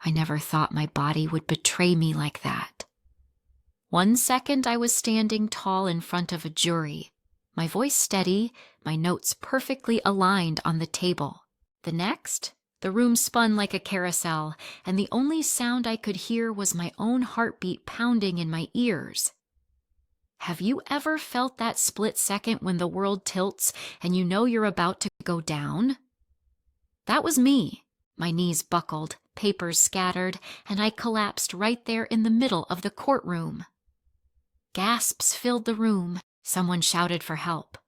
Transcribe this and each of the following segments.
I never thought my body would betray me like that. 1 second I was standing tall in front of a jury, my voice steady, my notes perfectly aligned on the table. The next, the room spun like a carousel, and the only sound I could hear was my own heartbeat pounding in my ears. Have you ever felt that split second when the world tilts and you know you're about to go down? That was me. My knees buckled, papers scattered, and I collapsed right there in the middle of the courtroom. Gasps filled the room. Someone shouted for help.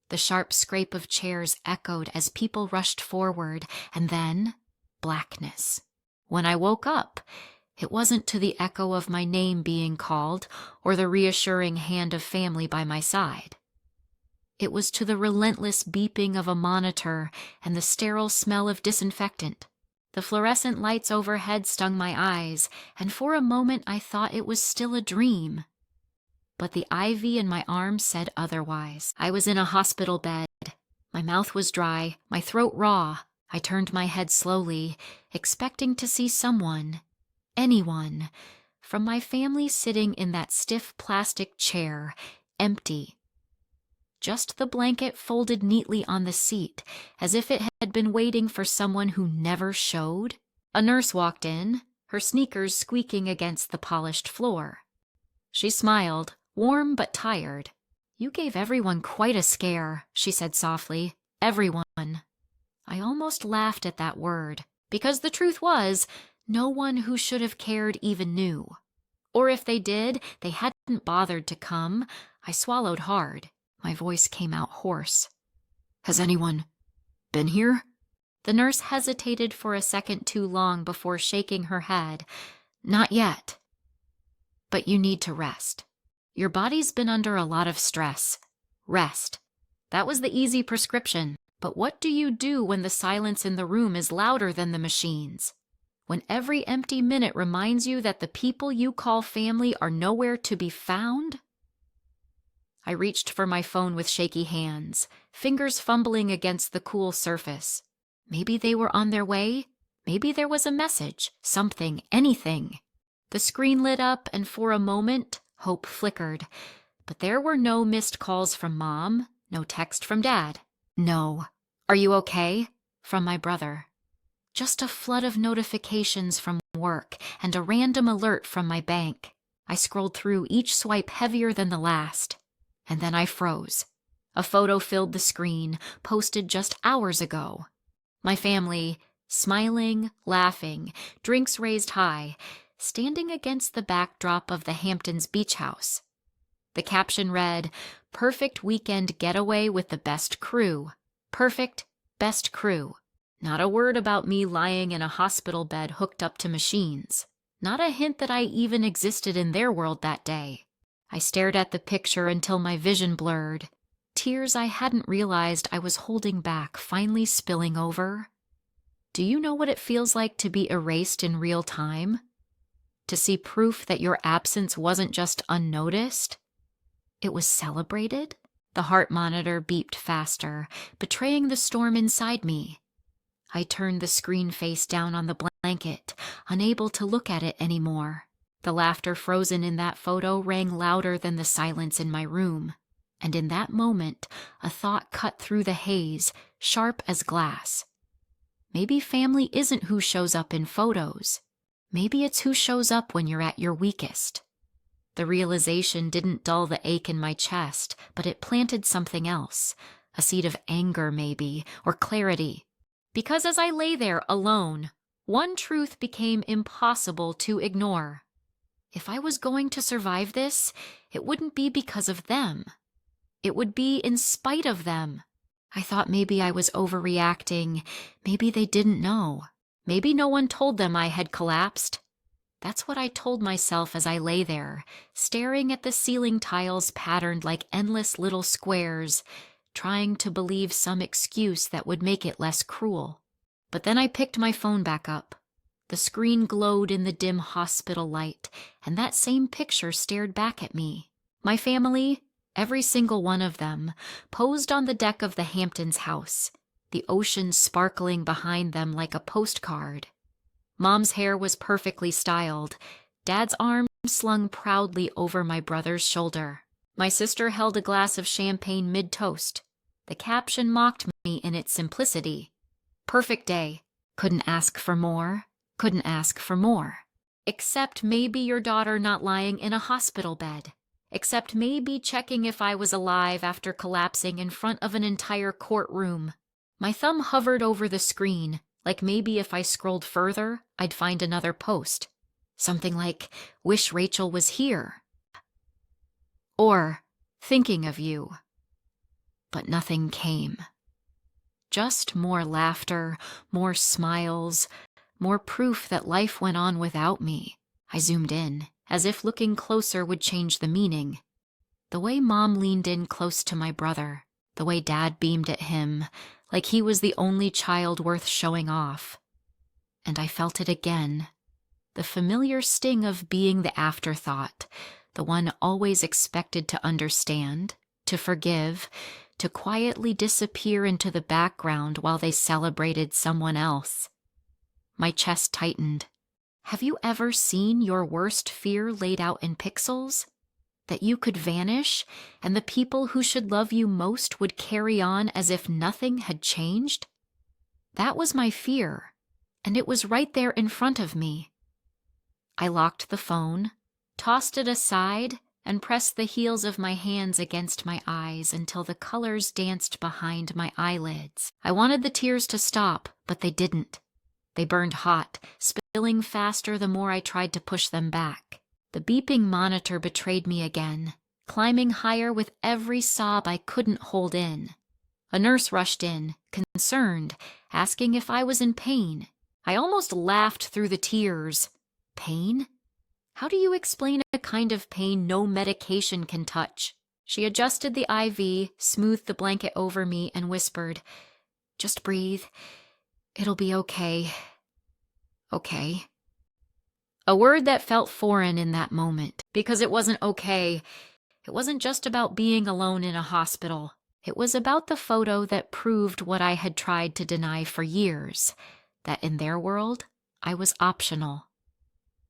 The sharp scrape of chairs echoed as people rushed forward, and then blackness. When I woke up, it wasn't to the echo of my name being called or the reassuring hand of family by my side. It was to the relentless beeping of a monitor and the sterile smell of disinfectant. The fluorescent lights overhead stung my eyes, and for a moment I thought it was still a dream. But the IV in my arm said otherwise. I was in a hospital bed. My mouth was dry, my throat raw. I turned my head slowly, expecting to see someone, anyone, from my family sitting in that stiff plastic chair, empty. Just the blanket folded neatly on the seat, as if it had been waiting for someone who never showed. A nurse walked in, her sneakers squeaking against the polished floor. She smiled, warm but tired. "You gave everyone quite a scare," she said softly. "Everyone." I almost laughed at that word, because the truth was, no one who should have cared even knew. Or if they did, they hadn't bothered to come. I swallowed hard. My voice came out hoarse. "Has anyone been here?" The nurse hesitated for a second too long before shaking her head. "Not yet. But you need to rest. Your body's been under a lot of stress. Rest." That was the easy prescription. But what do you do when the silence in the room is louder than the machines? When every empty minute reminds you that the people you call family are nowhere to be found? I reached for my phone with shaky hands, fingers fumbling against the cool surface. Maybe they were on their way. Maybe there was a message, something, anything. The screen lit up, and for a moment, hope flickered. But there were no missed calls from Mom, no text from Dad. No. "Are you okay?" from my brother. Just a flood of notifications from work and a random alert from my bank. I scrolled through, each swipe heavier than the last. And then I froze. A photo filled the screen, posted just hours ago. My family, smiling, laughing, drinks raised high, standing against the backdrop of the Hamptons beach house. The caption read, "Perfect weekend getaway with the best crew. Perfect, best crew." Not a word about me lying in a hospital bed hooked up to machines. Not a hint that I even existed in their world that day. I stared at the picture until my vision blurred. Tears I hadn't realized I was holding back finally spilling over. Do you know what it feels like to be erased in real time? To see proof that your absence wasn't just unnoticed? It was celebrated? The heart monitor beeped faster, betraying the storm inside me. I turned the screen face down on the blanket, unable to look at it anymore. The laughter frozen in that photo rang louder than the silence in my room. And in that moment, a thought cut through the haze, sharp as glass. Maybe family isn't who shows up in photos. Maybe it's who shows up when you're at your weakest. The realization didn't dull the ache in my chest, but it planted something else. A seed of anger, maybe, or clarity. Because as I lay there alone, one truth became impossible to ignore. If I was going to survive this, it wouldn't be because of them. It would be in spite of them. I thought maybe I was overreacting. Maybe they didn't know. Maybe no one told them I had collapsed. That's what I told myself as I lay there, staring at the ceiling tiles patterned like endless little squares, trying to believe some excuse that would make it less cruel. But then I picked my phone back up. The screen glowed in the dim hospital light, and that same picture stared back at me. My family, every single one of them, posed on the deck of the Hamptons house, the ocean sparkling behind them like a postcard. Mom's hair was perfectly styled. Dad's arm slung proudly over my brother's shoulder. My sister held a glass of champagne mid-toast. The caption mocked me in its simplicity. Perfect day. Couldn't ask for more. Couldn't ask for more. Except maybe your daughter not lying in a hospital bed. Except maybe checking if I was alive after collapsing in front of an entire courtroom. My thumb hovered over the screen, like maybe if I scrolled further, I'd find another post. Something like, "Wish Rachel was here." Or, "Thinking of you." But nothing came. Just more laughter, more smiles, more proof that life went on without me. I zoomed in, as if looking closer would change the meaning. The way Mom leaned in close to my brother, the way Dad beamed at him, like he was the only child worth showing off. And I felt it again. The familiar sting of being the afterthought, the one always expected to understand, to forgive, to quietly disappear into the background while they celebrated someone else. My chest tightened. Have you ever seen your worst fear laid out in pixels? That you could vanish, and the people who should love you most would carry on as if nothing had changed? That was my fear, and it was right there in front of me. I locked the phone, tossed it aside, and pressed the heels of my hands against my eyes until the colors danced behind my eyelids. I wanted the tears to stop, but they didn't. They burned hot, spilling faster the more I tried to push them back. The beeping monitor betrayed me again, climbing higher with every sob I couldn't hold in. A nurse rushed in, concerned, asking if I was in pain. I almost laughed through the tears. Pain? How do you explain a kind of pain no medication can touch? She adjusted the IV, smoothed the blanket over me, and whispered, "Just breathe. It'll be okay." Okay. A word that felt foreign in that moment, because it wasn't okay. It wasn't just about being alone in a hospital. It was about the photo that proved what I had tried to deny for years, that in their world, I was optional.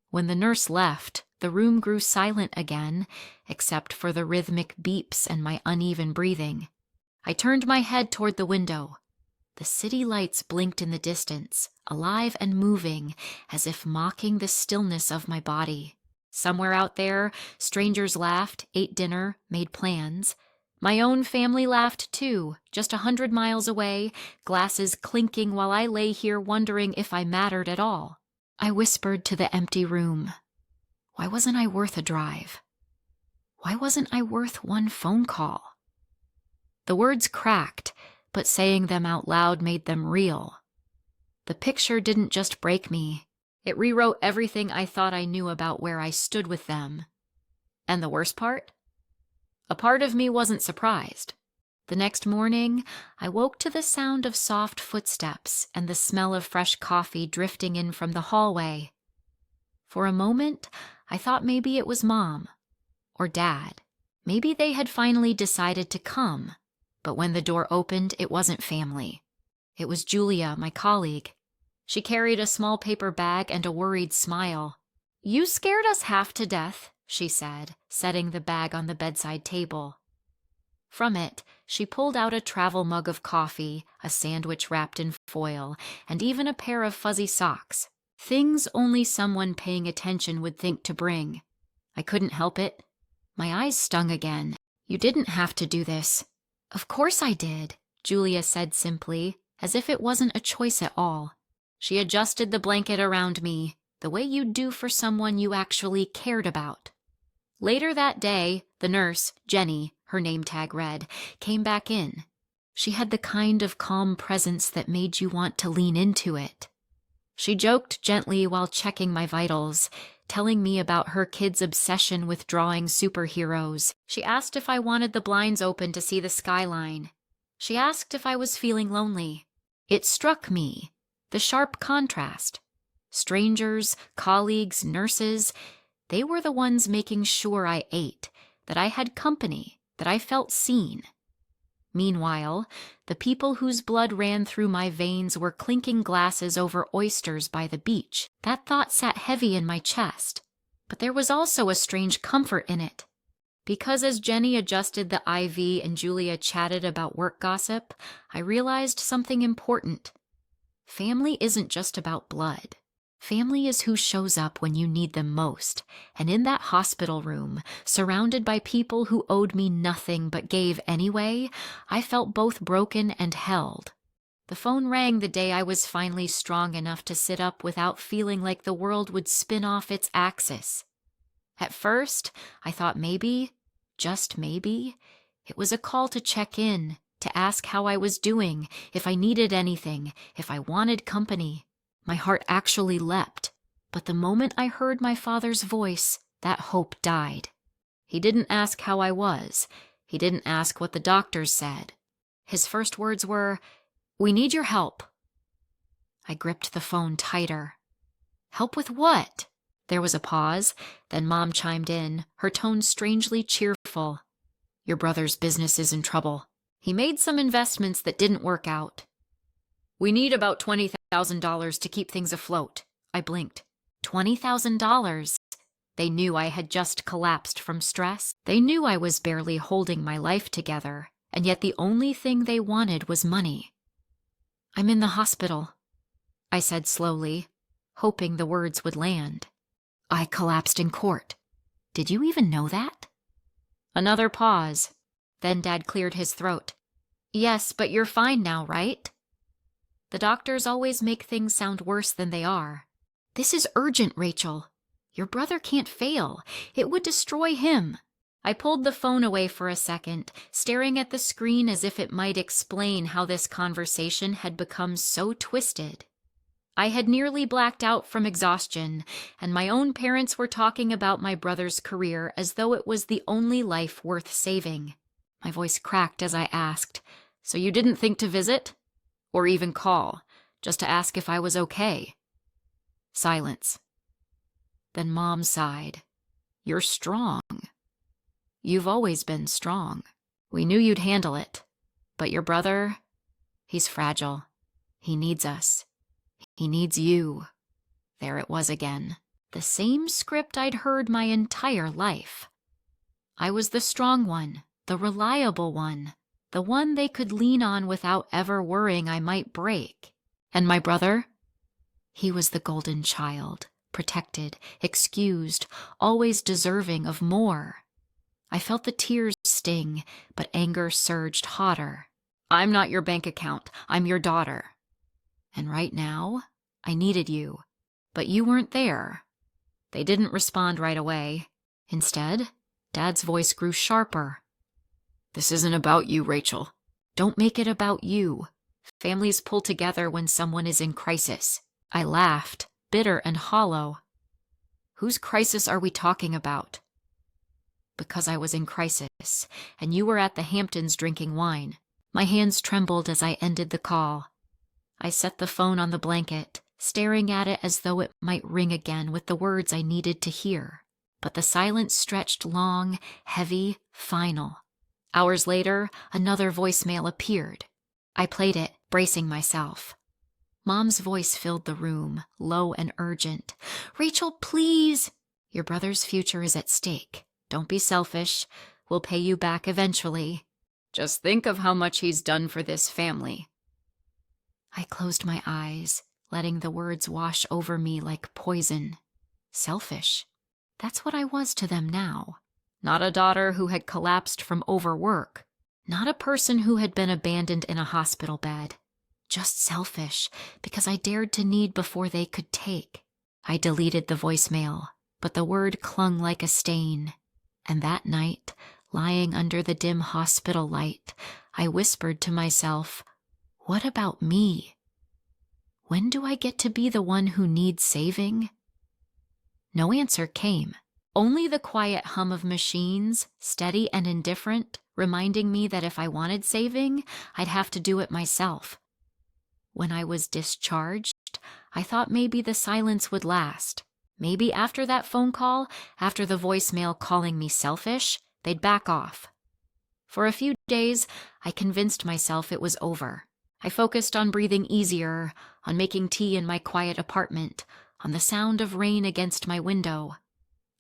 When the nurse left, the room grew silent again, except for the rhythmic beeps and my uneven breathing. I turned my head toward the window. The city lights blinked in the distance, alive and moving, as if mocking the stillness of my body. Somewhere out there, strangers laughed, ate dinner, made plans. My own family laughed too, just 100 miles away, glasses clinking while I lay here wondering if I mattered at all. I whispered to the empty room. Why wasn't I worth a drive? Why wasn't I worth one phone call? The words cracked, but saying them out loud made them real. The picture didn't just break me. It rewrote everything I thought I knew about where I stood with them. And the worst part? A part of me wasn't surprised. The next morning, I woke to the sound of soft footsteps and the smell of fresh coffee drifting in from the hallway. For a moment, I thought maybe it was Mom or Dad. Maybe they had finally decided to come. But when the door opened, it wasn't family. It was Julia, my colleague. She carried a small paper bag and a worried smile. "You scared us half to death," she said, setting the bag on the bedside table. From it, she pulled out a travel mug of coffee, a sandwich wrapped in foil, and even a pair of fuzzy socks. Things only someone paying attention would think to bring. I couldn't help it. My eyes stung again. "You didn't have to do this." "Of course I did," Julia said simply, as if it wasn't a choice at all. She adjusted the blanket around me, the way you'd do for someone you actually cared about. Later that day, the nurse, Jenny, her name tag read, came back in. She had the kind of calm presence that made you want to lean into it. She joked gently while checking my vitals, telling me about her kid's obsession with drawing superheroes. She asked if I wanted the blinds open to see the skyline. She asked if I was feeling lonely. It struck me, the sharp contrast. Strangers, colleagues, nurses, they were the ones making sure I ate, that I had company, that I felt seen. Meanwhile, the people whose blood ran through my veins were clinking glasses over oysters by the beach. That thought sat heavy in my chest, but there was also a strange comfort in it. Because as Jenny adjusted the IV and Julia chatted about work gossip, I realized something important. Family isn't just about blood. Family is who shows up when you need them most, and in that hospital room, surrounded by people who owed me nothing but gave anyway, I felt both broken and held. The phone rang the day I was finally strong enough to sit up without feeling like the world would spin off its axis. At first, I thought maybe, just maybe, it was a call to check in, to ask how I was doing, if I needed anything, if I wanted company. My heart actually leapt, but the moment I heard my father's voice, that hope died. He didn't ask how I was. He didn't ask what the doctors said. His first words were, "We need your help." I gripped the phone tighter. Help with what? There was a pause, then Mom chimed in, her tone strangely cheerful. Your brother's business is in trouble. He made some investments that didn't work out. We need about $20,000 to keep things afloat. I blinked. $20,000? They knew I had just collapsed from stress. They knew I was barely holding my life together, and yet the only thing they wanted was money. I'm in the hospital, I said slowly, hoping the words would land. I collapsed in court. Did you even know that? Another pause. Then Dad cleared his throat. Yes, but you're fine now, right? The doctors always make things sound worse than they are. This is urgent, Rachel. Your brother can't fail. It would destroy him. I pulled the phone away for a second, staring at the screen as if it might explain how this conversation had become so twisted. I had nearly blacked out from exhaustion, and my own parents were talking about my brother's career as though it was the only life worth saving. My voice cracked as I asked, "So you didn't think to visit? Or even call, just to ask if I was okay?" Silence. Then Mom sighed. You're strong. You've always been strong. We knew you'd handle it. But your brother, he's fragile. He needs us. He needs you. There it was again. The same script I'd heard my entire life. I was the strong one, the reliable one, the one they could lean on without ever worrying I might break. And my brother? He was the golden child, protected, excused, always deserving of more. I felt the tears sting, but anger surged hotter. I'm not your bank account. I'm your daughter. And right now, I needed you. But you weren't there. They didn't respond right away. Instead, Dad's voice grew sharper. This isn't about you, Rachel. Don't make it about you. Families pull together when someone is in crisis. I laughed, bitter and hollow. Whose crisis are we talking about? Because I was in crisis, and you were at the Hamptons drinking wine. My hands trembled as I ended the call. I set the phone on the blanket, staring at it as though it might ring again with the words I needed to hear. But the silence stretched long, heavy, final. Hours later, another voicemail appeared. I played it, bracing myself. Mom's voice filled the room, low and urgent. Rachel, please! Your brother's future is at stake. Don't be selfish. We'll pay you back eventually. Just think of how much he's done for this family. I closed my eyes, letting the words wash over me like poison. Selfish. That's what I was to them now. Not a daughter who had collapsed from overwork. Not a person who had been abandoned in a hospital bed. Just selfish, because I dared to need before they could take. I deleted the voicemail, but the word clung like a stain. And that night, lying under the dim hospital light, I whispered to myself, what about me? When do I get to be the one who needs saving? No answer came. Only the quiet hum of machines, steady and indifferent, reminding me that if I wanted saving, I'd have to do it myself. When I was discharged, I thought maybe the silence would last. Maybe after that phone call, after the voicemail calling me selfish, they'd back off. For a few days, I convinced myself it was over. I focused on breathing easier, on making tea in my quiet apartment, on the sound of rain against my window.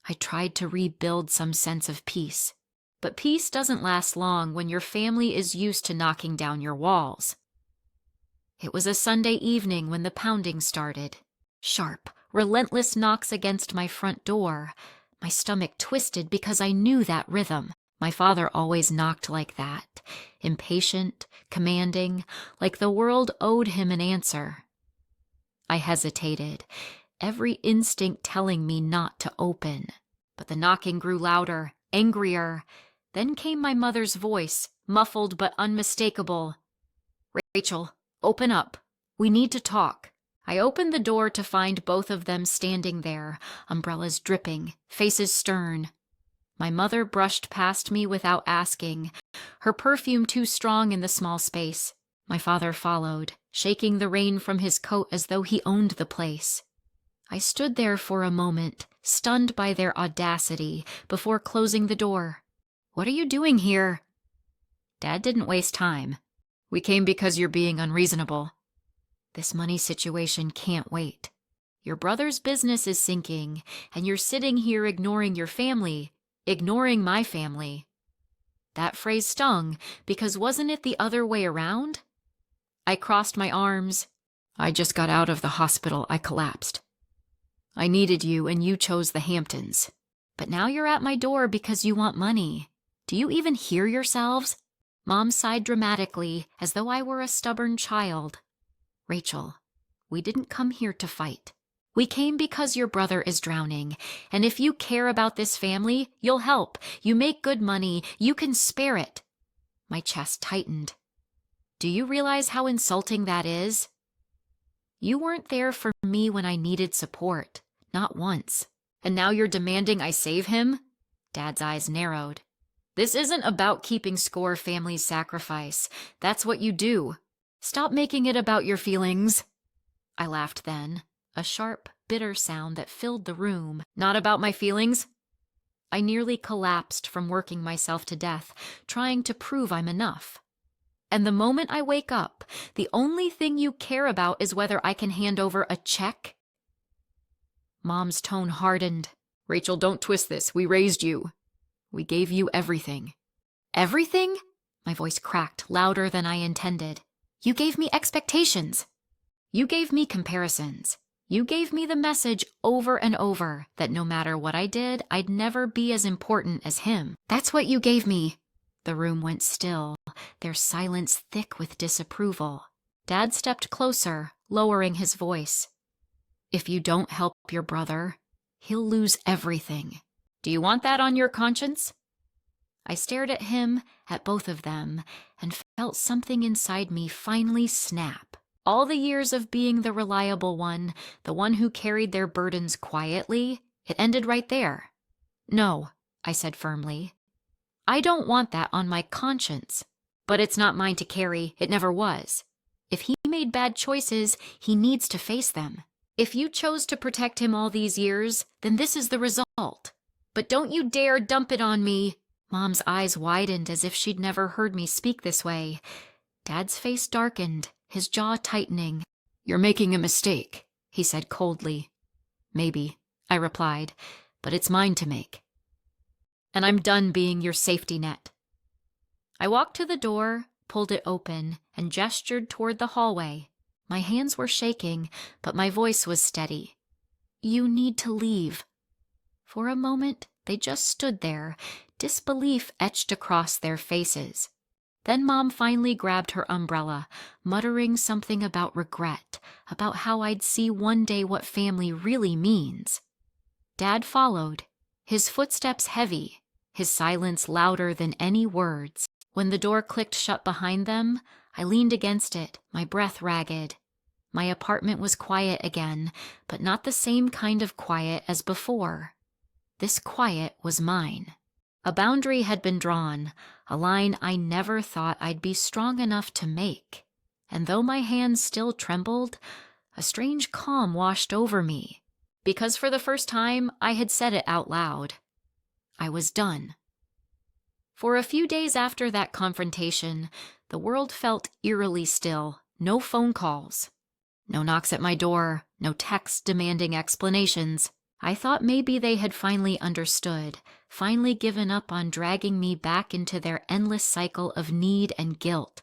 I tried to rebuild some sense of peace. But peace doesn't last long when your family is used to knocking down your walls. It was a Sunday evening when the pounding started. Sharp, relentless knocks against my front door. My stomach twisted because I knew that rhythm. My father always knocked like that, impatient, commanding, like the world owed him an answer. I hesitated, every instinct telling me not to open. But the knocking grew louder, angrier. Then came my mother's voice, muffled but unmistakable. "Rachel, open up. We need to talk." I opened the door to find both of them standing there, umbrellas dripping, faces stern. My mother brushed past me without asking, her perfume too strong in the small space. My father followed, shaking the rain from his coat as though he owned the place. I stood there for a moment, stunned by their audacity, before closing the door. "What are you doing here?" "Dad didn't waste time. We came because you're being unreasonable. This money situation can't wait. Your brother's business is sinking, and you're sitting here ignoring your family, ignoring my family." That phrase stung, because wasn't it the other way around? I crossed my arms. "I just got out of the hospital. I collapsed. I needed you, and you chose the Hamptons. But now you're at my door because you want money. Do you even hear yourselves?" Mom sighed dramatically, as though I were a stubborn child. "Rachel, we didn't come here to fight. We came because your brother is drowning, and if you care about this family, you'll help. You make good money. You can spare it." My chest tightened. "Do you realize how insulting that is? You weren't there for me when I needed support, not once. And now you're demanding I save him?" Dad's eyes narrowed. "This isn't about keeping score, family's sacrifice. That's what you do. Stop making it about your feelings." I laughed then, a sharp, bitter sound that filled the room. "Not about my feelings?" I nearly collapsed from working myself to death, trying to prove I'm enough. "And the moment I wake up, the only thing you care about is whether I can hand over a check?" Mom's tone hardened. "Rachel, don't twist this. We raised you. We gave you everything." "Everything?" My voice cracked louder than I intended. "You gave me expectations. You gave me comparisons. You gave me the message over and over that no matter what I did, I'd never be as important as him. That's what you gave me." The room went still, their silence thick with disapproval. Dad stepped closer, lowering his voice. "If you don't help your brother, he'll lose everything. Do you want that on your conscience?" I stared at him, at both of them, and felt something inside me finally snap. All the years of being the reliable one, the one who carried their burdens quietly, it ended right there. "No," I said firmly. "I don't want that on my conscience. But it's not mine to carry. It never was. If he made bad choices, he needs to face them. If you chose to protect him all these years, then this is the result. But don't you dare dump it on me." Mom's eyes widened as if she'd never heard me speak this way. Dad's face darkened, his jaw tightening. "You're making a mistake," he said coldly. "Maybe," I replied, "but it's mine to make. And I'm done being your safety net." I walked to the door, pulled it open, and gestured toward the hallway. My hands were shaking, but my voice was steady. "You need to leave." For a moment, they just stood there, disbelief etched across their faces. Then Mom finally grabbed her umbrella, muttering something about regret, about how I'd see one day what family really means. Dad followed, his footsteps heavy, his silence louder than any words. When the door clicked shut behind them, I leaned against it, my breath ragged. My apartment was quiet again, but not the same kind of quiet as before. This quiet was mine. A boundary had been drawn, a line I never thought I'd be strong enough to make. And though my hands still trembled, a strange calm washed over me, because for the first time I had said it out loud. I was done. For a few days after that confrontation, the world felt eerily still. No phone calls. No knocks at my door. No texts demanding explanations. I thought maybe they had finally understood, finally given up on dragging me back into their endless cycle of need and guilt.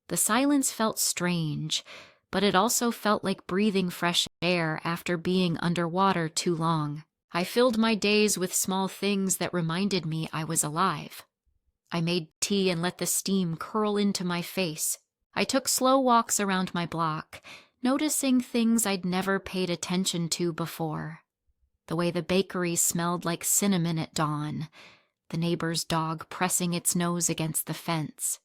The silence felt strange, but it also felt like breathing fresh air after being underwater too long. I filled my days with small things that reminded me I was alive. I made tea and let the steam curl into my face. I took slow walks around my block, noticing things I'd never paid attention to before. The way the bakery smelled like cinnamon at dawn, the neighbor's dog pressing its nose against the fence,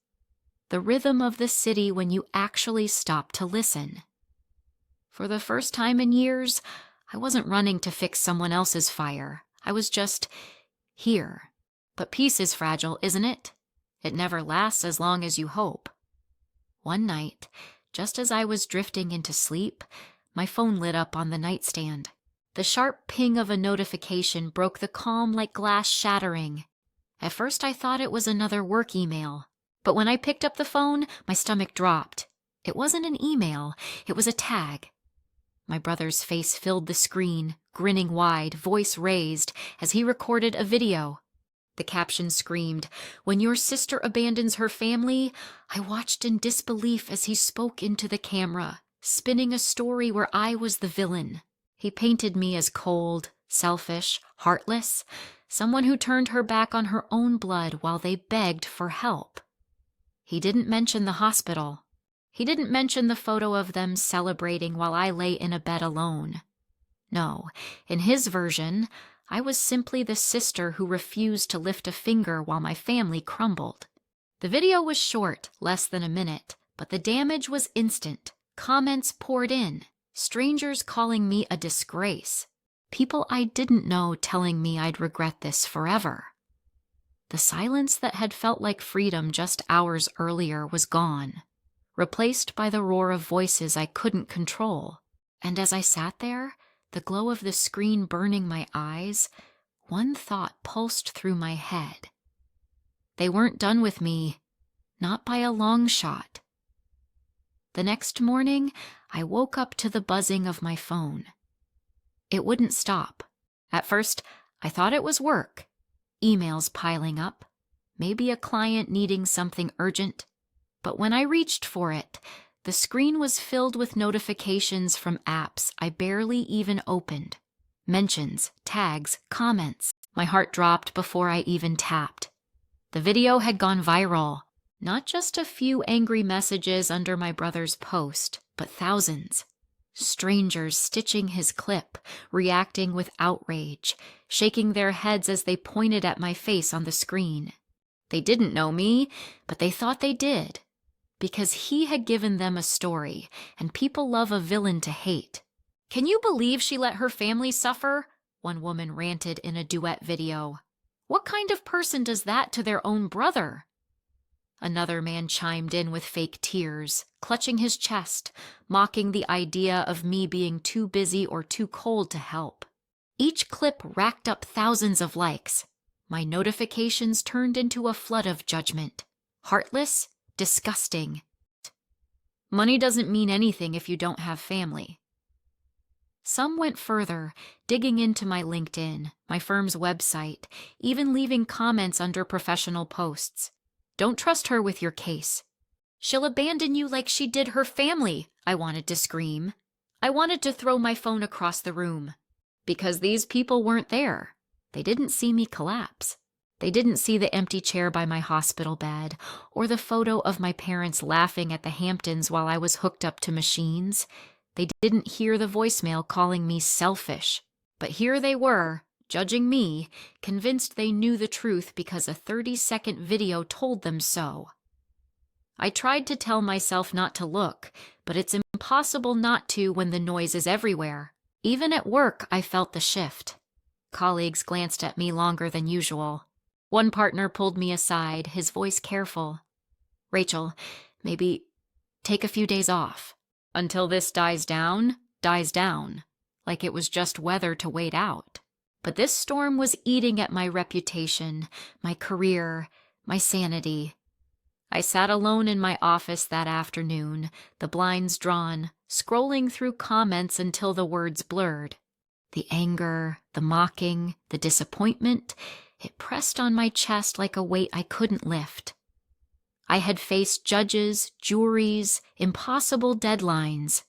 the rhythm of the city when you actually stop to listen. For the first time in years, I wasn't running to fix someone else's fire. I was just here. But peace is fragile, isn't it? It never lasts as long as you hope. One night, just as I was drifting into sleep, my phone lit up on the nightstand. The sharp ping of a notification broke the calm like glass shattering. At first I thought it was another work email, but when I picked up the phone, my stomach dropped. It wasn't an email, it was a tag. My brother's face filled the screen, grinning wide, voice raised, as he recorded a video. The caption screamed, "When your sister abandons her family," I watched in disbelief as he spoke into the camera, spinning a story where I was the villain. He painted me as cold, selfish, heartless, someone who turned her back on her own blood while they begged for help. He didn't mention the hospital. He didn't mention the photo of them celebrating while I lay in a bed alone. No, in his version, I was simply the sister who refused to lift a finger while my family crumbled. The video was short, less than a minute, but the damage was instant. Comments poured in. Strangers calling me a disgrace. People I didn't know telling me I'd regret this forever. The silence that had felt like freedom just hours earlier was gone, replaced by the roar of voices I couldn't control. And as I sat there, the glow of the screen burning my eyes, one thought pulsed through my head. They weren't done with me, not by a long shot. The next morning, I woke up to the buzzing of my phone. It wouldn't stop. At first, I thought it was work. Emails piling up, maybe a client needing something urgent. But when I reached for it, the screen was filled with notifications from apps I barely even opened. Mentions, tags, comments. My heart dropped before I even tapped. The video had gone viral. Not just a few angry messages under my brother's post, but thousands. Strangers stitching his clip, reacting with outrage, shaking their heads as they pointed at my face on the screen. They didn't know me, but they thought they did. Because he had given them a story, and people love a villain to hate. "Can you believe she let her family suffer?" one woman ranted in a duet video. "What kind of person does that to their own brother?" Another man chimed in with fake tears, clutching his chest, mocking the idea of me being too busy or too cold to help. Each clip racked up thousands of likes. My notifications turned into a flood of judgment. Heartless, disgusting. Money doesn't mean anything if you don't have family. Some went further, digging into my LinkedIn, my firm's website, even leaving comments under professional posts. "Don't trust her with your case. She'll abandon you like she did her family," I wanted to scream. I wanted to throw my phone across the room. Because these people weren't there. They didn't see me collapse. They didn't see the empty chair by my hospital bed, or the photo of my parents laughing at the Hamptons while I was hooked up to machines. They didn't hear the voicemail calling me selfish. But here they were, judging me, convinced they knew the truth because a 30-second video told them so. I tried to tell myself not to look, but it's impossible not to when the noise is everywhere. Even at work, I felt the shift. Colleagues glanced at me longer than usual. One partner pulled me aside, his voice careful. "Rachel, maybe take a few days off. Until this dies down, like it was just weather to wait out." But this storm was eating at my reputation, my career, my sanity. I sat alone in my office that afternoon, the blinds drawn, scrolling through comments until the words blurred. The anger, the mocking, the disappointment, it pressed on my chest like a weight I couldn't lift. I had faced judges, juries, impossible deadlines,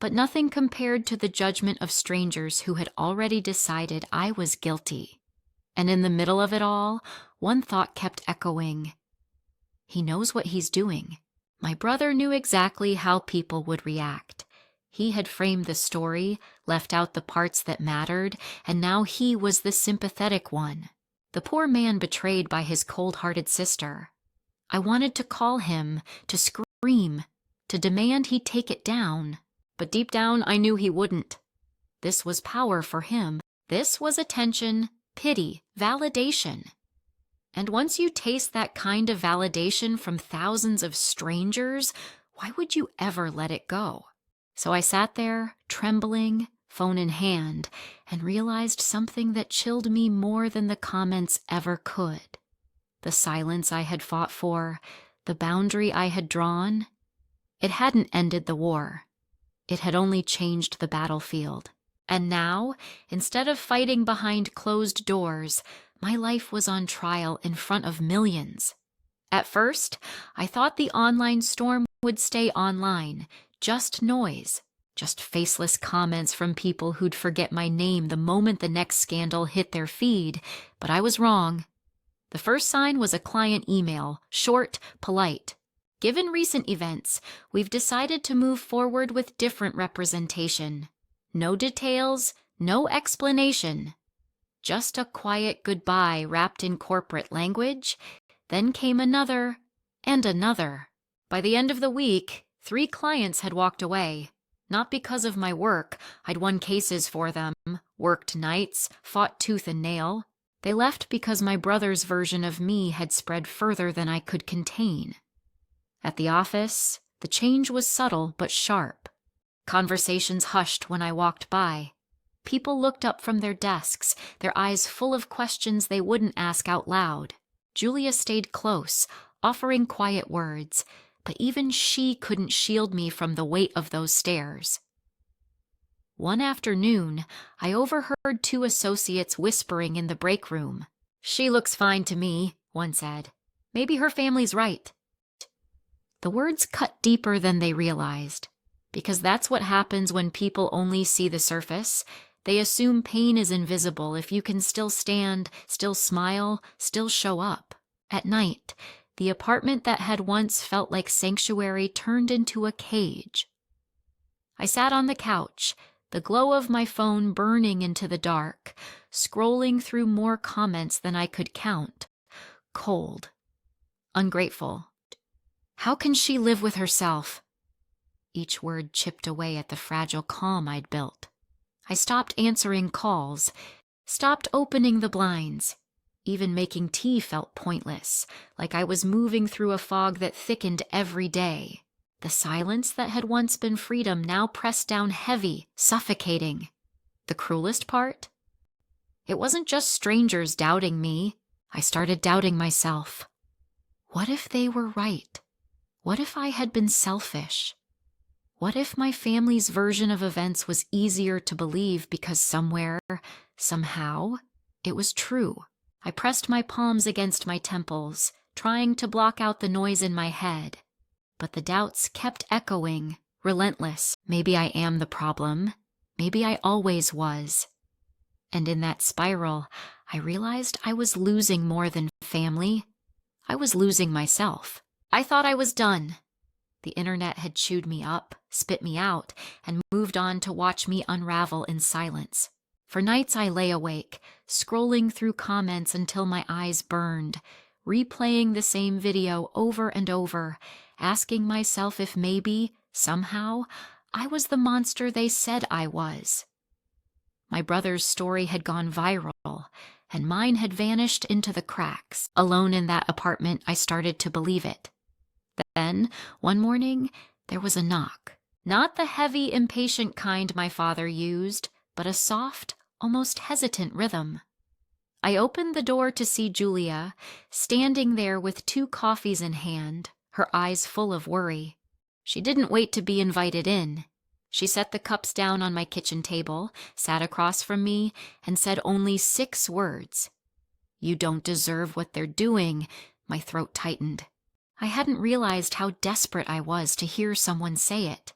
but nothing compared to the judgment of strangers who had already decided I was guilty. And in the middle of it all, one thought kept echoing. He knows what he's doing. My brother knew exactly how people would react. He had framed the story, left out the parts that mattered, and now he was the sympathetic one, the poor man betrayed by his cold-hearted sister. I wanted to call him, to scream, to demand he take it down, but deep down I knew he wouldn't. This was power for him. This was attention, pity, validation. And once you taste that kind of validation from thousands of strangers, why would you ever let it go? So I sat there, trembling, phone in hand, and realized something that chilled me more than the comments ever could. The silence I had fought for, the boundary I had drawn, it hadn't ended the war. It had only changed the battlefield. And now, instead of fighting behind closed doors, my life was on trial in front of millions. At first, I thought the online storm would stay online, just noise, just faceless comments from people who'd forget my name the moment the next scandal hit their feed, but I was wrong. The first sign was a client email, short, polite. Given recent events, we've decided to move forward with different representation. No details, no explanation. Just a quiet goodbye wrapped in corporate language. Then came another and another. By the end of the week, 3 clients had walked away. Not because of my work. I'd won cases for them, worked nights, fought tooth and nail. They left because my brother's version of me had spread further than I could contain. At the office, the change was subtle but sharp. Conversations hushed when I walked by. People looked up from their desks, their eyes full of questions they wouldn't ask out loud. Julia stayed close, offering quiet words, but even she couldn't shield me from the weight of those stares. One afternoon, I overheard 2 associates whispering in the break room. "She looks fine to me," one said. "Maybe her family's right." The words cut deeper than they realized, because that's what happens when people only see the surface. They assume pain is invisible if you can still stand, still smile, still show up. At night, the apartment that had once felt like sanctuary turned into a cage. I sat on the couch, the glow of my phone burning into the dark, scrolling through more comments than I could count. Cold. Ungrateful. How can she live with herself? Each word chipped away at the fragile calm I'd built. I stopped answering calls, stopped opening the blinds. Even making tea felt pointless, like I was moving through a fog that thickened every day. The silence that had once been freedom now pressed down heavy, suffocating. The cruelest part? It wasn't just strangers doubting me. I started doubting myself. What if they were right? What if I had been selfish? What if my family's version of events was easier to believe because somewhere, somehow, it was true? I pressed my palms against my temples, trying to block out the noise in my head. But the doubts kept echoing, relentless. Maybe I am the problem. Maybe I always was. And in that spiral, I realized I was losing more than family. I was losing myself. I thought I was done. The internet had chewed me up, spit me out, and moved on to watch me unravel in silence. For nights I lay awake, scrolling through comments until my eyes burned, replaying the same video over and over, asking myself if maybe, somehow, I was the monster they said I was. My brother's story had gone viral, and mine had vanished into the cracks. Alone in that apartment, I started to believe it. Then, one morning, there was a knock. Not the heavy, impatient kind my father used, but a soft, almost hesitant rhythm. I opened the door to see Julia, standing there with 2 coffees in hand, her eyes full of worry. She didn't wait to be invited in. She set the cups down on my kitchen table, sat across from me, and said only 6 words. "You don't deserve what they're doing." My throat tightened. I hadn't realized how desperate I was to hear someone say it.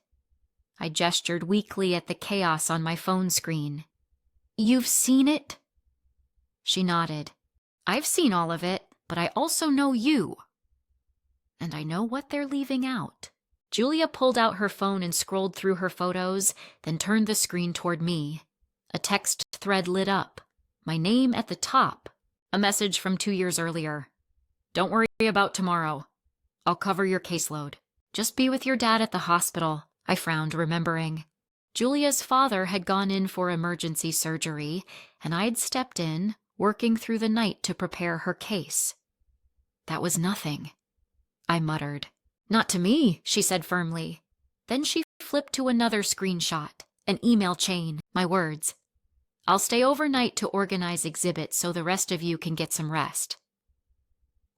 I gestured weakly at the chaos on my phone screen. "You've seen it?" She nodded. "I've seen all of it, but I also know you. And I know what they're leaving out." Julia pulled out her phone and scrolled through her photos, then turned the screen toward me. A text thread lit up, my name at the top, a message from 2 years earlier. "Don't worry about tomorrow. I'll cover your caseload. Just be with your dad at the hospital." I frowned, remembering. Julia's father had gone in for emergency surgery, and I'd stepped in, working through the night to prepare her case. "That was nothing," I muttered. "Not to me," she said firmly. Then she flipped to another screenshot, an email chain, my words. "I'll stay overnight to organize exhibits so the rest of you can get some rest."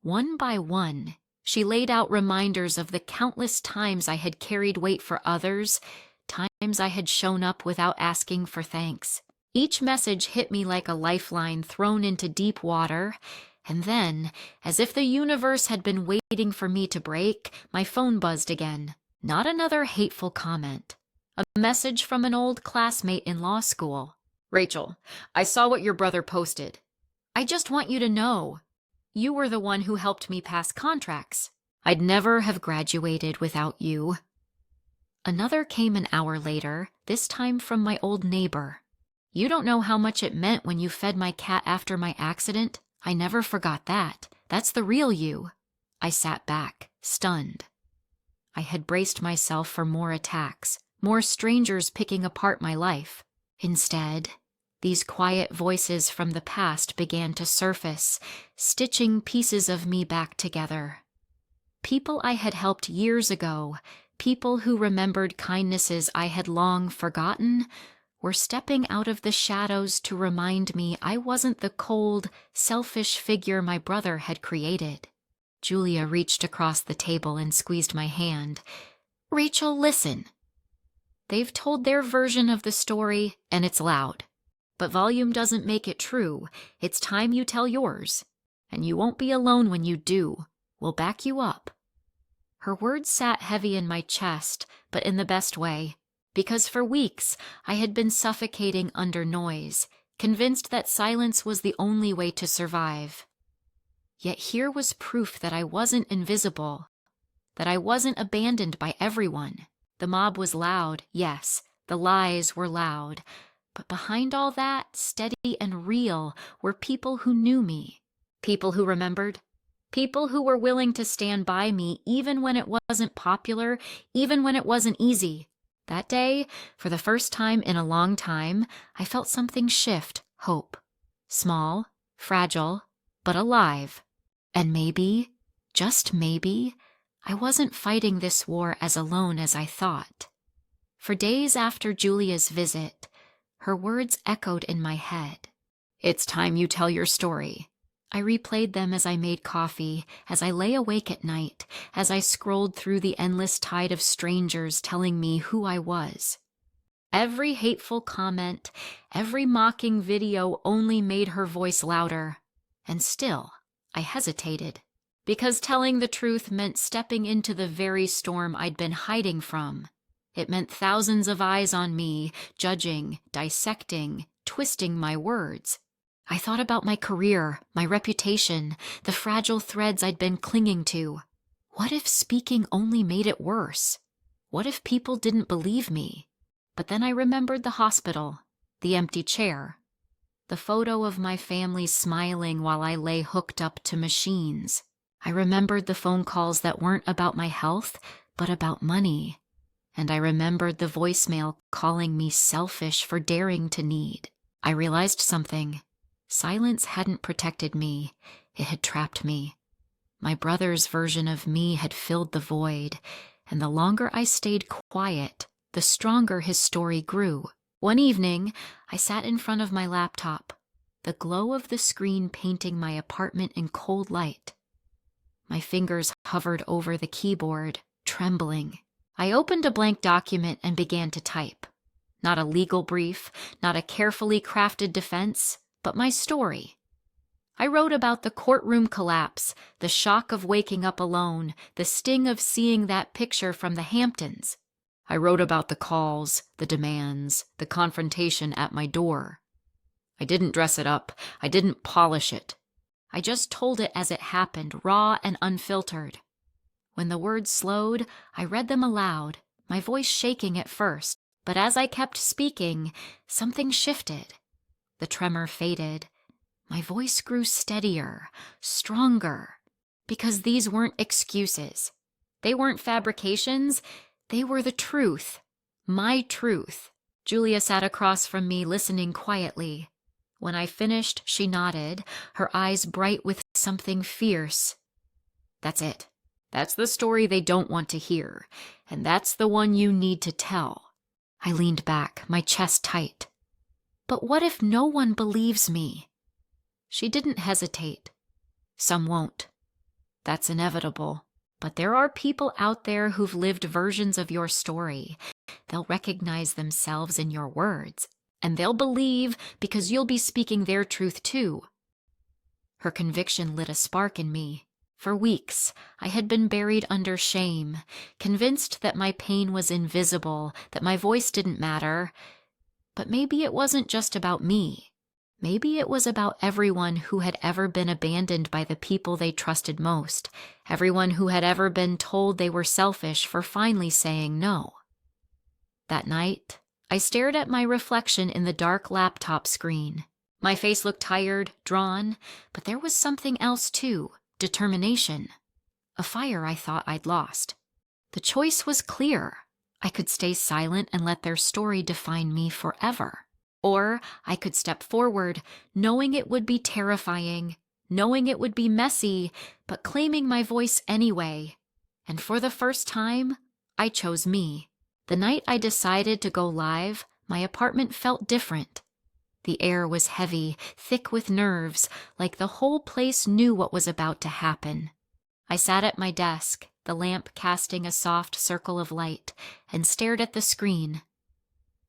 One by one, she laid out reminders of the countless times I had carried weight for others, times I had shown up without asking for thanks. Each message hit me like a lifeline thrown into deep water, and then, as if the universe had been waiting for me to break, my phone buzzed again. Not another hateful comment. A message from an old classmate in law school. "Rachel, I saw what your brother posted. I just want you to know. You were the one who helped me pass contracts. I'd never have graduated without you." Another came an hour later, this time from my old neighbor. "You don't know how much it meant when you fed my cat after my accident. I never forgot that. That's the real you." I sat back, stunned. I had braced myself for more attacks, more strangers picking apart my life. Instead, these quiet voices from the past began to surface, stitching pieces of me back together. People I had helped years ago, people who remembered kindnesses I had long forgotten, were stepping out of the shadows to remind me I wasn't the cold, selfish figure my brother had created. Julia reached across the table and squeezed my hand. "Rachel, listen. They've told their version of the story, and it's loud. But volume doesn't make it true. It's time you tell yours. And you won't be alone when you do. We'll back you up." Her words sat heavy in my chest, but in the best way. Because for weeks I had been suffocating under noise, convinced that silence was the only way to survive. Yet here was proof that I wasn't invisible, that I wasn't abandoned by everyone. The mob was loud, yes, the lies were loud, but behind all that, steady and real, were people who knew me, people who remembered, people who were willing to stand by me even when it wasn't popular, even when it wasn't easy. That day, for the first time in a long time, I felt something shift, hope. Small, fragile, but alive. And maybe, just maybe, I wasn't fighting this war as alone as I thought. For days after Julia's visit, her words echoed in my head. "It's time you tell your story." I replayed them as I made coffee, as I lay awake at night, as I scrolled through the endless tide of strangers telling me who I was. Every hateful comment, every mocking video only made her voice louder. And still, I hesitated, because telling the truth meant stepping into the very storm I'd been hiding from. It meant thousands of eyes on me, judging, dissecting, twisting my words. I thought about my career, my reputation, the fragile threads I'd been clinging to. What if speaking only made it worse? What if people didn't believe me? But then I remembered the hospital, the empty chair, the photo of my family smiling while I lay hooked up to machines. I remembered the phone calls that weren't about my health, but about money. And I remembered the voicemail calling me selfish for daring to need. I realized something. Silence hadn't protected me, it had trapped me. My brother's version of me had filled the void, and the longer I stayed quiet, the stronger his story grew. One evening, I sat in front of my laptop, the glow of the screen painting my apartment in cold light. My fingers hovered over the keyboard, trembling. I opened a blank document and began to type. Not a legal brief, not a carefully crafted defense, but my story. I wrote about the courtroom collapse, the shock of waking up alone, the sting of seeing that picture from the Hamptons. I wrote about the calls, the demands, the confrontation at my door. I didn't dress it up. I didn't polish it. I just told it as it happened, raw and unfiltered. When the words slowed, I read them aloud, my voice shaking at first, but as I kept speaking, something shifted. The tremor faded. My voice grew steadier, stronger, because these weren't excuses. They weren't fabrications. They were the truth. My truth. Julia sat across from me, listening quietly. When I finished, she nodded, her eyes bright with something fierce. That's it. That's the story they don't want to hear, and that's the one you need to tell. I leaned back, my chest tight. But what if no one believes me? She didn't hesitate. Some won't. That's inevitable. But there are people out there who've lived versions of your story. They'll recognize themselves in your words, and they'll believe because you'll be speaking their truth too. Her conviction lit a spark in me. For weeks, I had been buried under shame, convinced that my pain was invisible, that my voice didn't matter. But maybe it wasn't just about me. Maybe it was about everyone who had ever been abandoned by the people they trusted most, everyone who had ever been told they were selfish for finally saying no. That night, I stared at my reflection in the dark laptop screen. My face looked tired, drawn, but there was something else too, determination. A fire I thought I'd lost. The choice was clear. I could stay silent and let their story define me forever. Or I could step forward, knowing it would be terrifying, knowing it would be messy, but claiming my voice anyway. And for the first time, I chose me. The night I decided to go live, my apartment felt different. The air was heavy, thick with nerves, like the whole place knew what was about to happen. I sat at my desk, the lamp casting a soft circle of light, and stared at the screen.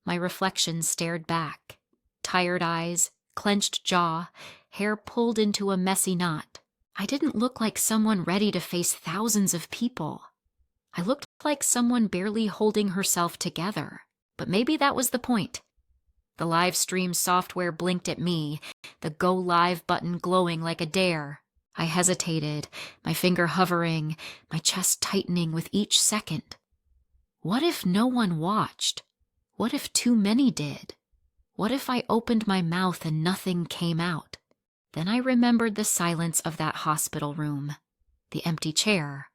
My reflection stared back. Tired eyes, clenched jaw, hair pulled into a messy knot. I didn't look like someone ready to face thousands of people. I looked like someone barely holding herself together. But maybe that was the point. The live stream software blinked at me, the Go Live button glowing like a dare. I hesitated, my finger hovering, my chest tightening with each second. What if no one watched? What if too many did? What if I opened my mouth and nothing came out? Then I remembered the silence of that hospital room, the empty chair,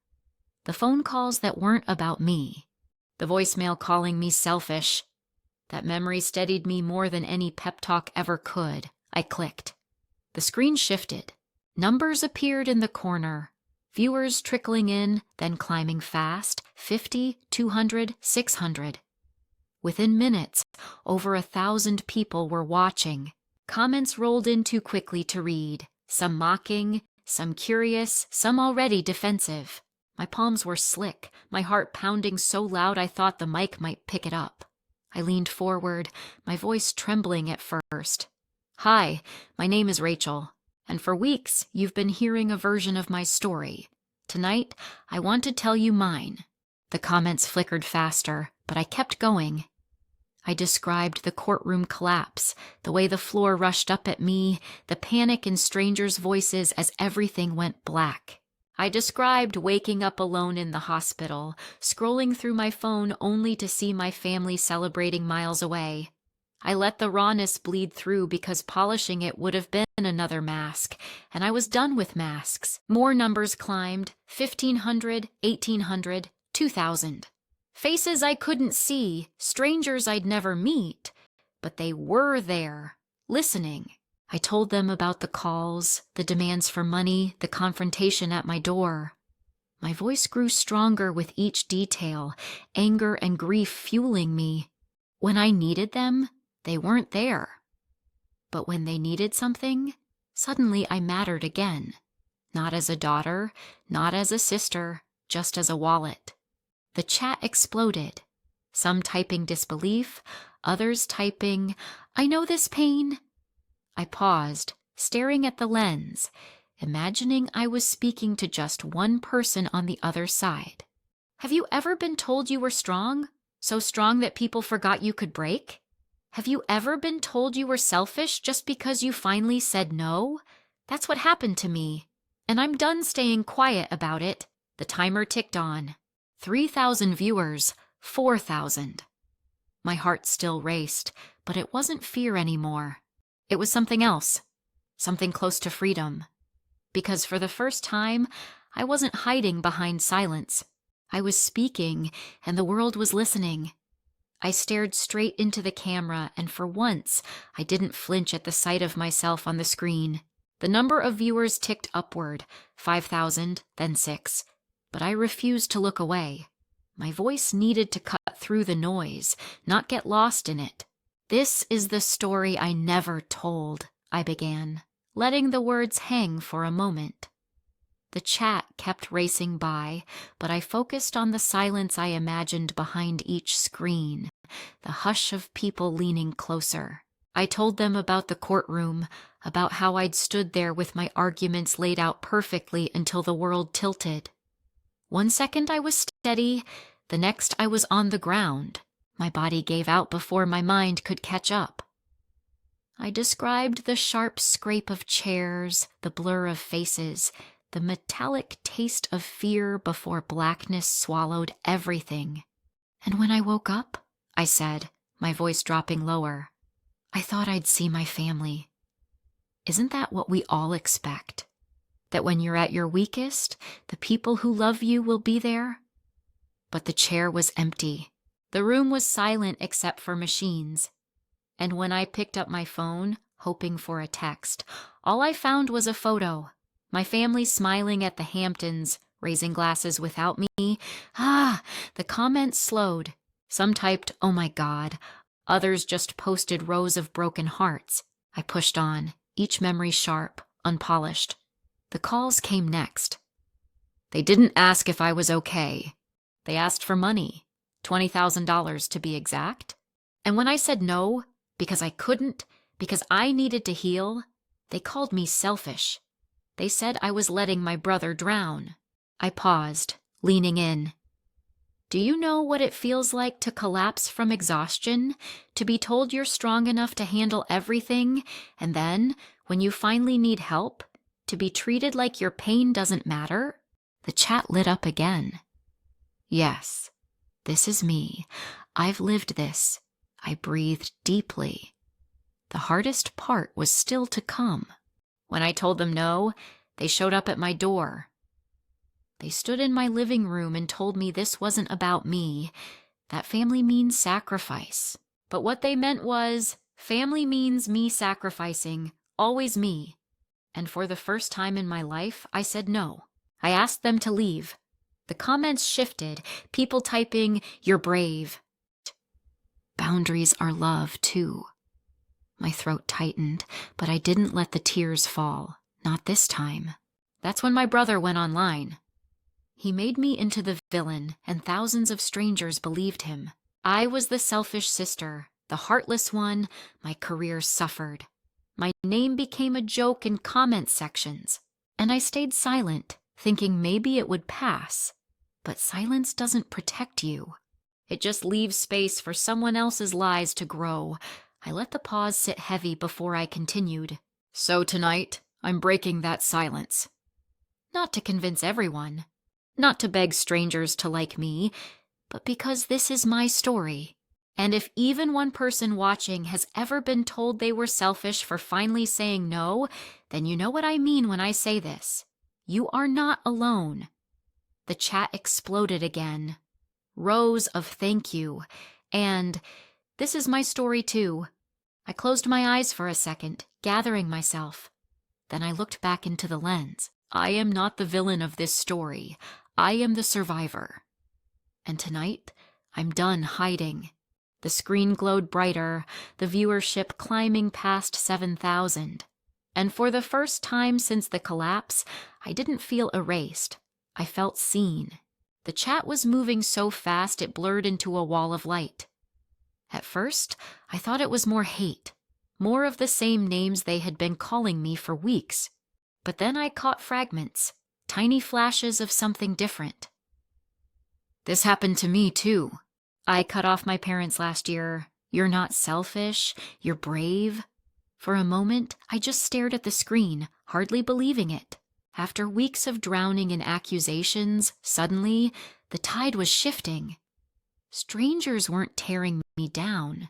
the phone calls that weren't about me, the voicemail calling me selfish. That memory steadied me more than any pep talk ever could. I clicked. The screen shifted. Numbers appeared in the corner. Viewers trickling in, then climbing fast, 50, 200, 600. Within minutes, over 1,000 people were watching. Comments rolled in too quickly to read, some mocking, some curious, some already defensive. My palms were slick, my heart pounding so loud I thought the mic might pick it up. I leaned forward, my voice trembling at first. Hi, my name is Rachel, and for weeks you've been hearing a version of my story. Tonight, I want to tell you mine. The comments flickered faster, but I kept going. I described the courtroom collapse, the way the floor rushed up at me, the panic in strangers' voices as everything went black. I described waking up alone in the hospital, scrolling through my phone only to see my family celebrating miles away. I let the rawness bleed through because polishing it would have been another mask, and I was done with masks. More numbers climbed, 1,500, 1,800, 2,000. Faces I couldn't see, strangers I'd never meet, but they were there, listening. I told them about the calls, the demands for money, the confrontation at my door. My voice grew stronger with each detail, anger and grief fueling me. When I needed them, They weren't there. But when they needed something, suddenly I mattered again. Not as a daughter, not as a sister, just as a wallet. The chat exploded. Some typing disbelief, others typing, "I know this pain." I paused, staring at the lens, imagining I was speaking to just one person on the other side. Have you ever been told you were strong? So strong that people forgot you could break? Have you ever been told you were selfish just because you finally said no? That's what happened to me. And I'm done staying quiet about it. The timer ticked on. 3,000 viewers, 4,000. My heart still raced, but it wasn't fear anymore. It was something else, something close to freedom. Because for the first time, I wasn't hiding behind silence. I was speaking, and the world was listening. I stared straight into the camera, and for once, I didn't flinch at the sight of myself on the screen. The number of viewers ticked upward, 5,000, then 6. But I refused to look away. My voice needed to cut through the noise, not get lost in it. "This is the story I never told," I began, letting the words hang for a moment. The chat kept racing by, but I focused on the silence I imagined behind each screen, the hush of people leaning closer. I told them about the courtroom, about how I'd stood there with my arguments laid out perfectly until the world tilted. One second I was steady, the next I was on the ground. My body gave out before my mind could catch up. I described the sharp scrape of chairs, the blur of faces, the metallic taste of fear before blackness swallowed everything. "And when I woke up," I said, my voice dropping lower, "I thought I'd see my family." Isn't that what we all expect? That when you're at your weakest, the people who love you will be there? But the chair was empty. The room was silent except for machines. And when I picked up my phone, hoping for a text, all I found was a photo. My family smiling at the Hamptons, raising glasses without me. The comments slowed. Some typed, "Oh my God." Others just posted rows of broken hearts. I pushed on, each memory sharp, unpolished. The calls came next. They didn't ask if I was okay. They asked for money, $20,000 to be exact. And when I said no, because I couldn't, because I needed to heal, they called me selfish. They said I was letting my brother drown. I paused, leaning in. Do you know what it feels like to collapse from exhaustion? To be told you're strong enough to handle everything, and then, when you finally need help, to be treated like your pain doesn't matter? The chat lit up again. Yes, this is me. I've lived this. I breathed deeply. The hardest part was still to come. When I told them no, they showed up at my door. They stood in my living room and told me this wasn't about me, that family means sacrifice. But what they meant was, family means me sacrificing, always me. And for the first time in my life, I said no. I asked them to leave. The comments shifted, people typing, "You're brave." Boundaries are love, too. My throat tightened, but I didn't let the tears fall. Not this time. That's when my brother went online. He made me into the villain, and thousands of strangers believed him. I was the selfish sister, the heartless one. My career suffered. My name became a joke in comment sections. And I stayed silent, thinking maybe it would pass. But silence doesn't protect you. It just leaves space for someone else's lies to grow. I let the pause sit heavy before I continued. So tonight, I'm breaking that silence. Not to convince everyone. Not to beg strangers to like me, but because this is my story. And if even one person watching has ever been told they were selfish for finally saying no, then you know what I mean when I say this. You are not alone. The chat exploded again. Rows of thank you. And this is my story too. I closed my eyes for a second, gathering myself. Then I looked back into the lens. I am not the villain of this story. I am the survivor. And tonight, I'm done hiding. The screen glowed brighter, the viewership climbing past 7,000. And for the first time since the collapse, I didn't feel erased. I felt seen. The chat was moving so fast it blurred into a wall of light. At first, I thought it was more hate, more of the same names they had been calling me for weeks. But then I caught fragments, tiny flashes of something different. This happened to me too. I cut off my parents last year. You're not selfish, you're brave. For a moment, I just stared at the screen, hardly believing it. After weeks of drowning in accusations, suddenly, the tide was shifting. Strangers weren't tearing me down.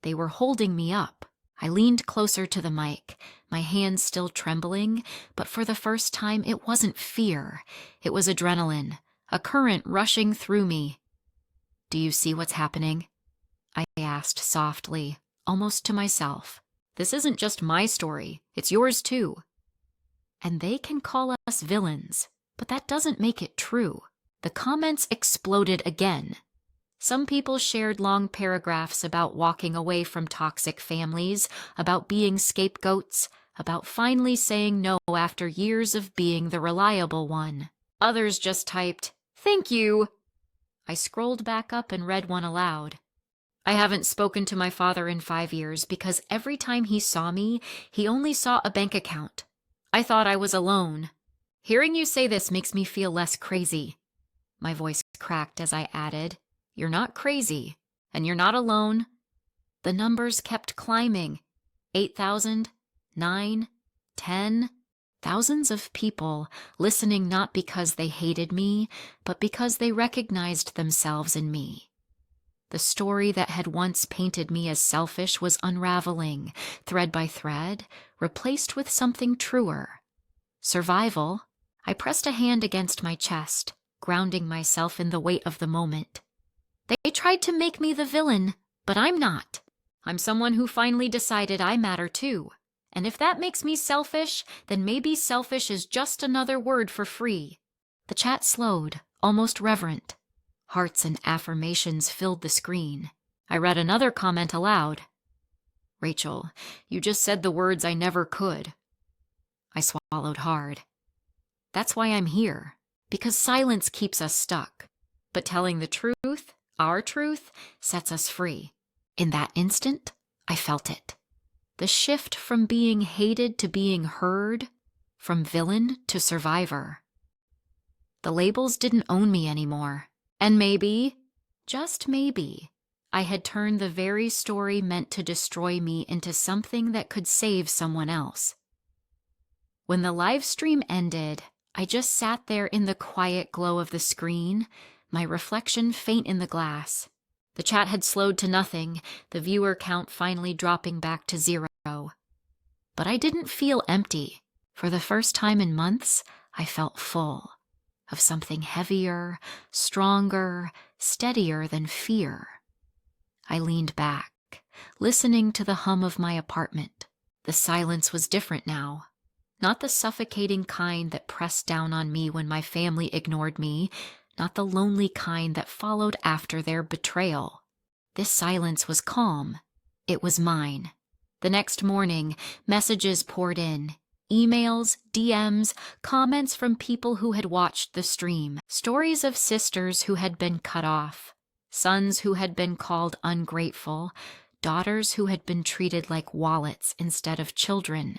They were holding me up. I leaned closer to the mic, my hands still trembling, but for the first time it wasn't fear. It was adrenaline, a current rushing through me. "Do you see what's happening?" I asked softly, almost to myself. "This isn't just my story, it's yours too." And they can call us villains, but that doesn't make it true. The comments exploded again. Some people shared long paragraphs about walking away from toxic families, about being scapegoats, about finally saying no after years of being the reliable one. Others just typed, "Thank you." I scrolled back up and read one aloud. "I haven't spoken to my father in 5 years because every time he saw me, he only saw a bank account. I thought I was alone. Hearing you say this makes me feel less crazy." My voice cracked as I added, "You're not crazy, and you're not alone." The numbers kept climbing. 8,000, 9, 10, thousands of people listening not because they hated me, but because they recognized themselves in me. The story that had once painted me as selfish was unraveling, thread by thread, replaced with something truer. Survival. I pressed a hand against my chest, grounding myself in the weight of the moment. They tried to make me the villain, but I'm not. I'm someone who finally decided I matter too. And if that makes me selfish, then maybe selfish is just another word for free. The chat slowed, almost reverent. Hearts and affirmations filled the screen. I read another comment aloud. "Rachel, you just said the words I never could." I swallowed hard. That's why I'm here, because silence keeps us stuck. But telling the truth, our truth, sets us free. In that instant, I felt it. The shift from being hated to being heard, from villain to survivor. The labels didn't own me anymore. And maybe, just maybe, I had turned the very story meant to destroy me into something that could save someone else. When the live stream ended, I just sat there in the quiet glow of the screen, my reflection faint in the glass. The chat had slowed to nothing, the viewer count finally dropping back to 0. But I didn't feel empty. For the first time in months, I felt full. Of something heavier, stronger, steadier than fear. I leaned back, listening to the hum of my apartment. The silence was different now. Not the suffocating kind that pressed down on me when my family ignored me, not the lonely kind that followed after their betrayal. This silence was calm. It was mine. The next morning, messages poured in. Emails, DMs, comments from people who had watched the stream, stories of sisters who had been cut off, sons who had been called ungrateful, daughters who had been treated like wallets instead of children.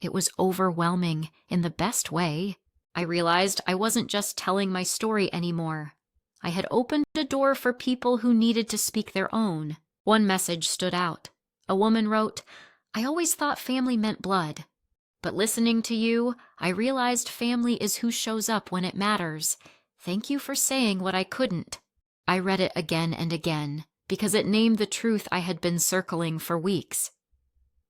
It was overwhelming in the best way. I realized I wasn't just telling my story anymore. I had opened a door for people who needed to speak their own. One message stood out. A woman wrote, "I always thought family meant blood. But listening to you, I realized family is who shows up when it matters. Thank you for saying what I couldn't." I read it again and again, because it named the truth I had been circling for weeks.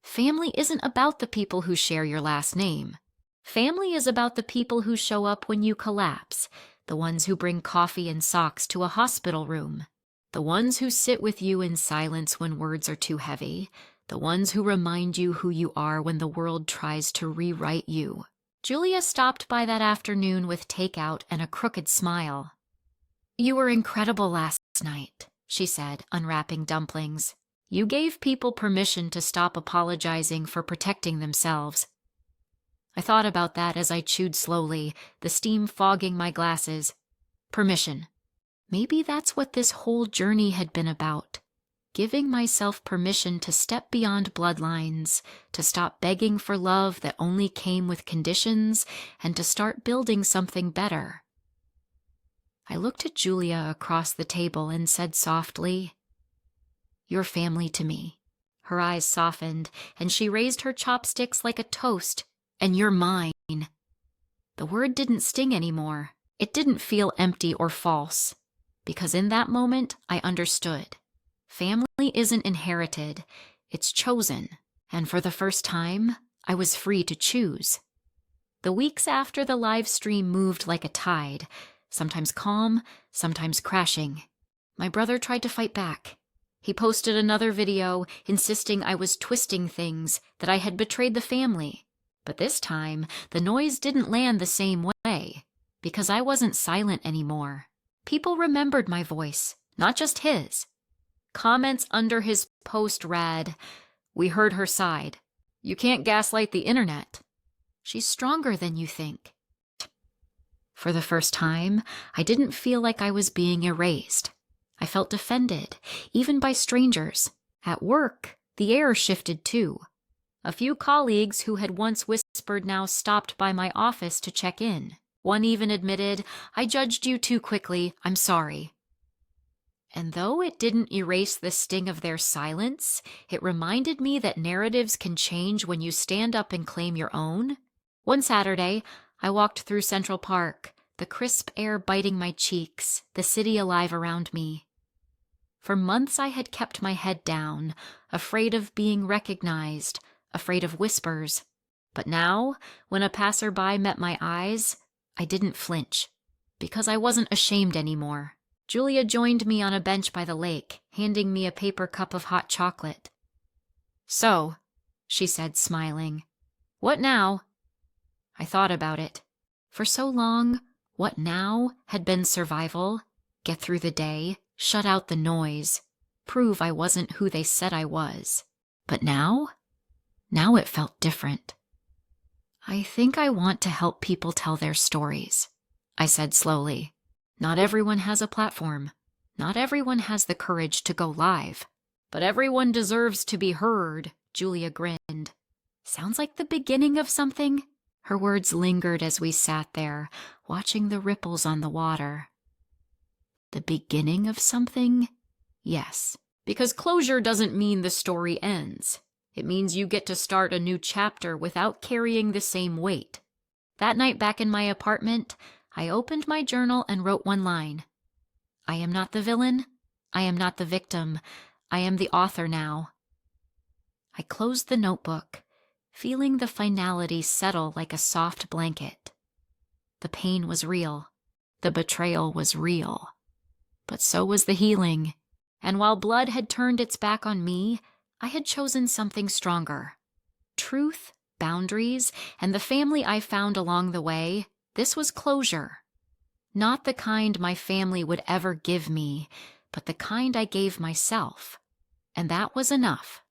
Family isn't about the people who share your last name. Family is about the people who show up when you collapse, the ones who bring coffee and socks to a hospital room, the ones who sit with you in silence when words are too heavy, the ones who remind you who you are when the world tries to rewrite you. Julia stopped by that afternoon with takeout and a crooked smile. "You were incredible last night. she said, unwrapping dumplings. You gave people permission to stop apologizing for protecting themselves. I thought about that as I chewed slowly, the steam fogging my glasses. Permission. Maybe that's what this whole journey had been about. Giving myself permission to step beyond bloodlines, to stop begging for love that only came with conditions, and to start building something better. I looked at Julia across the table and said softly, "You're family to me." Her eyes softened, and she raised her chopsticks like a toast. "And you're mine." The word didn't sting anymore. It didn't feel empty or false, because in that moment I understood. Family isn't inherited, it's chosen, and for the first time, I was free to choose. The weeks after the live stream moved like a tide, sometimes calm, sometimes crashing. My brother tried to fight back. He posted another video, insisting I was twisting things, that I had betrayed the family. But this time, the noise didn't land the same way, because I wasn't silent anymore. People remembered my voice, not just his. Comments under his post read, "We heard her side. You can't gaslight the internet. She's stronger than you think." For the first time, I didn't feel like I was being erased. I felt defended, even by strangers. At work, the air shifted too. A few colleagues who had once whispered now stopped by my office to check in. One even admitted, "I judged you too quickly, I'm sorry." And though it didn't erase the sting of their silence, it reminded me that narratives can change when you stand up and claim your own. One Saturday, I walked through Central Park, the crisp air biting my cheeks, the city alive around me. For months I had kept my head down, afraid of being recognized, afraid of whispers. But now, when a passerby met my eyes, I didn't flinch, because I wasn't ashamed anymore. Julia joined me on a bench by the lake, handing me a paper cup of hot chocolate. "So," she said, smiling, "what now?" I thought about it. For so long, what now had been survival, get through the day, shut out the noise, prove I wasn't who they said I was. But now it felt different. "I think I want to help people tell their stories," I said slowly. "Not everyone has a platform. Not everyone has the courage to go live. But everyone deserves to be heard," Julia grinned. "Sounds like the beginning of something?" Her words lingered as we sat there, watching the ripples on the water. The beginning of something? Yes. Because closure doesn't mean the story ends. It means you get to start a new chapter without carrying the same weight. That night back in my apartment, I opened my journal and wrote one line. "I am not the villain. I am not the victim. I am the author now." I closed the notebook, feeling the finality settle like a soft blanket. The pain was real. The betrayal was real. But so was the healing. And while blood had turned its back on me, I had chosen something stronger. Truth, boundaries, and the family I found along the way. This was closure. Not the kind my family would ever give me, but the kind I gave myself. And that was enough.